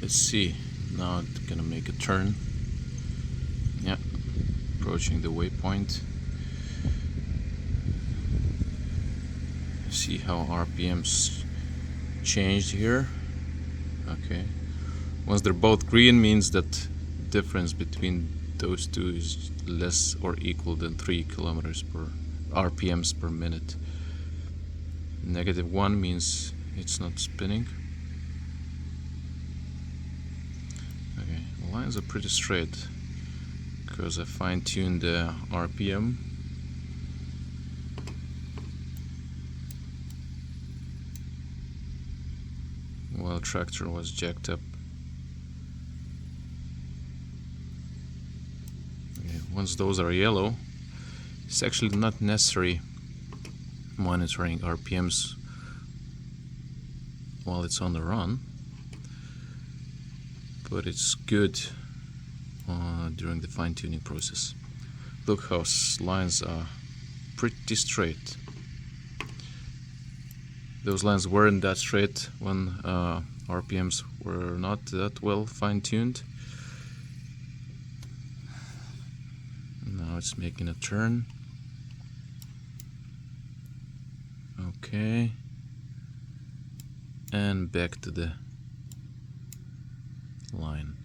Let's see. Now it's gonna make a turn. Yeah, approaching the waypoint. See how RPMs changed here. Okay. Once they're both green, means that difference between those two is less or equal than 3 kilometers per RPMs per minute. -1 means it's not spinning. Okay, the lines are pretty straight because I fine-tuned the RPM. While tractor was jacked up. Okay, once those are yellow, it's actually not necessary monitoring RPMs while it's on the run, but it's good during the fine-tuning process. Look how lines are pretty straight. Those lines weren't that straight when RPMs were not that well fine-tuned. Now it's making a turn. Okay, and back to the line.